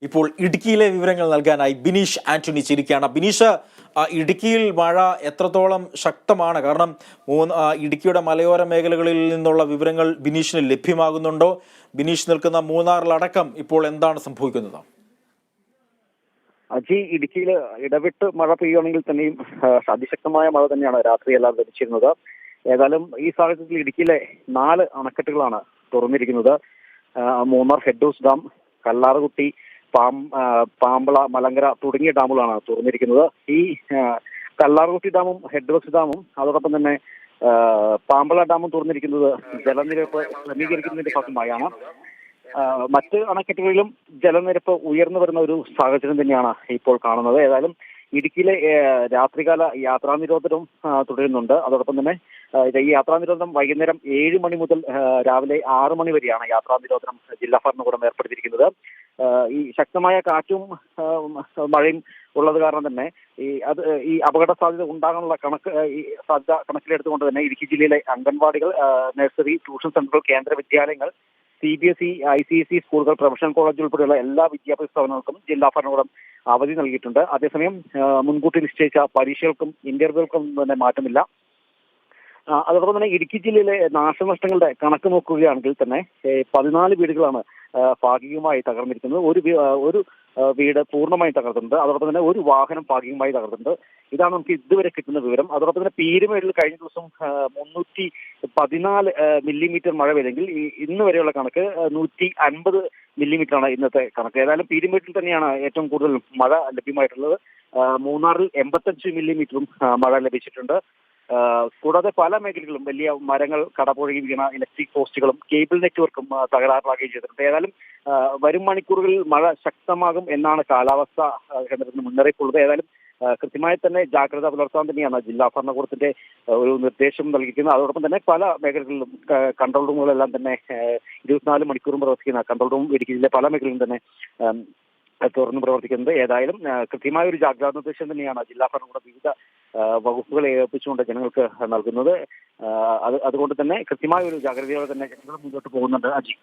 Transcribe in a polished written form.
ഇപ്പോൾ ഇടുക്കിയിലെ വിവരങ്ങൾ നൽകാനായി ബിനീഷ് ആന്റണി ചിരിക്കുകയാണ്. ബിനീഷ്, ഇടുക്കിയിൽ മഴ എത്രത്തോളം ശക്തമാണ്? കാരണം ഇടുക്കിയുടെ മലയോര മേഖലകളിൽ നിന്നുള്ള വിവരങ്ങൾ ബിനീഷിന് ലഭ്യമാകുന്നുണ്ടോ? ബിനീഷ് നിൽക്കുന്ന മൂന്നാറിലടക്കം ഇപ്പോൾ എന്താണ് സംഭവിക്കുന്നത്? അജി, ഇടുക്കിയിൽ ഇടവിട്ട് മഴ പെയ്യുകയാണെങ്കിൽ തന്നെയും അതിശക്തമായ മഴ തന്നെയാണ് രാത്രിയെല്ലാം ലഭിച്ചിരുന്നത്. ഏതായാലും ഈ സാഹചര്യത്തിൽ ഇടുക്കിയിലെ 4 അണക്കെട്ടുകളാണ് തുറന്നിരിക്കുന്നത്. Munnar head house dam, Kallarkutty, Pambla, Malankara തുടങ്ങിയ ഡാമുകളാണ് തുറന്നിരിക്കുന്നത്. ഈ കല്ലാർകുട്ടി ഡാമും ഹെഡ് ഹൗസ് ഡാമും അതോടൊപ്പം തന്നെ പാമ്പള ഡാമും തുറന്നിരിക്കുന്നത് ജലനിരപ്പ് ക്രമീകരിക്കുന്നതിന്റെ ഭാഗമായാണ്. മറ്റ് അണക്കെട്ടുകളിലും ജലനിരപ്പ് ഉയർന്നു വരുന്ന ഒരു സാഹചര്യം തന്നെയാണ് ഇപ്പോൾ കാണുന്നത്. ഏതായാലും ഇടുക്കിയിലെ രാത്രികാല യാത്രാ നിരോധനവും തുടരുന്നുണ്ട്. അതോടൊപ്പം തന്നെ ഈ യാത്രാ നിരോധനം വൈകുന്നേരം 7 മണി മുതൽ രാവിലെ 6 മണി വരെയാണ് യാത്രാ നിരോധനം ജില്ലാ ഭരണകൂടം ഏർപ്പെടുത്തിയിരിക്കുന്നത്. ഈ ശക്തമായ കാറ്റും മഴയും ഉള്ളത് കാരണം തന്നെ ഈ അപകട സാധ്യത ഉണ്ടാകാനുള്ള സാധ്യത കണക്കിലെടുത്തുകൊണ്ട് തന്നെ ഇടുക്കി ജില്ലയിലെ അംഗൻവാടികൾ, നഴ്സറി, ട്യൂഷൻ സെന്ററുകൾ, കേന്ദ്ര വിദ്യാലയങ്ങൾ, CBSE, ICSE സ്കൂളുകൾ, പ്രൊഫഷണൽ കോളേജ് ഉൾപ്പെടെയുള്ള എല്ലാ വിദ്യാഭ്യാസ സ്ഥാപനങ്ങൾക്കും ജില്ലാ ഭരണകൂടം അവധി നൽകിയിട്ടുണ്ട്. അതേസമയം മുൻകൂട്ടി നിശ്ചയിച്ച പരീക്ഷകൾക്കും ഇന്റർവ്യൂകൾക്കും തന്നെ മാറ്റമില്ല. അതോടൊപ്പം തന്നെ ഇടുക്കി ജില്ലയിലെ നാശനഷ്ടങ്ങളുടെ കണക്ക് നോക്കുകയാണെങ്കിൽ തന്നെ 14 വീടുകളാണ് ഭാഗികമായി തകർന്നിരിക്കുന്നത്. ഒരു വീട് പൂർണ്ണമായി തകർന്നിട്ടുണ്ട്. അതോടൊപ്പം തന്നെ ഒരു വാഹനം ഭാഗികമായി തകർന്നിട്ടുണ്ട്. ഇതാണ് നമുക്ക് ഇതുവരെ കിട്ടുന്ന വിവരം. അതോടൊപ്പം തന്നെ പീരുമേടിൽ കഴിഞ്ഞ ദിവസം 314 മില്ലിമീറ്റർ മഴ പെയ്തെങ്കിൽ ഇന്ന് വരെയുള്ള കണക്ക് 150 മില്ലിമീറ്ററാണ് ഇന്നത്തെ കണക്ക്. ഏതായാലും പീരുമേട്ടിൽ തന്നെയാണ് ഏറ്റവും കൂടുതൽ മഴ ലഭ്യമായിട്ടുള്ളത്. മൂന്നാറിൽ 85 മില്ലിമീറ്ററും മഴ ലഭിച്ചിട്ടുണ്ട്. കൂടാതെ പല മേഖലകളിലും വലിയ മരങ്ങൾ കടപുഴകി വീണ ഇലക്ട്രിക് പോസ്റ്റുകളും കേബിൾ നെറ്റ്വർക്കും തകരാറിലാകുകയും ചെയ്തിട്ടുണ്ട്. ഏതായാലും വരും മണിക്കൂറുകളിൽ മഴ ശക്തമാകും എന്നാണ് കാലാവസ്ഥ കേന്ദ്രത്തിന് മുന്നറിയിപ്പുള്ളത്. ഏതായാലും കൃത്യമായി തന്നെ ജാഗ്രത പുലർത്താൻ തന്നെയാണ് ജില്ലാ ഭരണകൂടത്തിന്റെ ഒരു നിർദ്ദേശം നൽകിയിരിക്കുന്നത്. അതോടൊപ്പം തന്നെ പല മേഖലകളിലും കൺട്രോൾ റൂമുകളെല്ലാം തന്നെ 24 മണിക്കൂറും പ്രവർത്തിക്കുന്ന കൺട്രോൾ റൂം ഇടുക്കിയിലെ പല മേഖലയിലും തന്നെ തുറന്നു പ്രവർത്തിക്കുന്നത്. ഏതായാലും കൃത്യമായ ഒരു ജാഗ്രതാ നിർദ്ദേശം തന്നെയാണ് ജില്ലാ ഭരണകൂടം വിവിധ വകുപ്പുകളെ ഏൽപ്പിച്ചുകൊണ്ട് ജനങ്ങൾക്ക് നൽകുന്നത്. അതുകൊണ്ട് തന്നെ കൃത്യമായ ഒരു ജാഗ്രതയോടെ തന്നെ ജനങ്ങൾ മുന്നോട്ട് പോകുന്നുണ്ട്. അജി.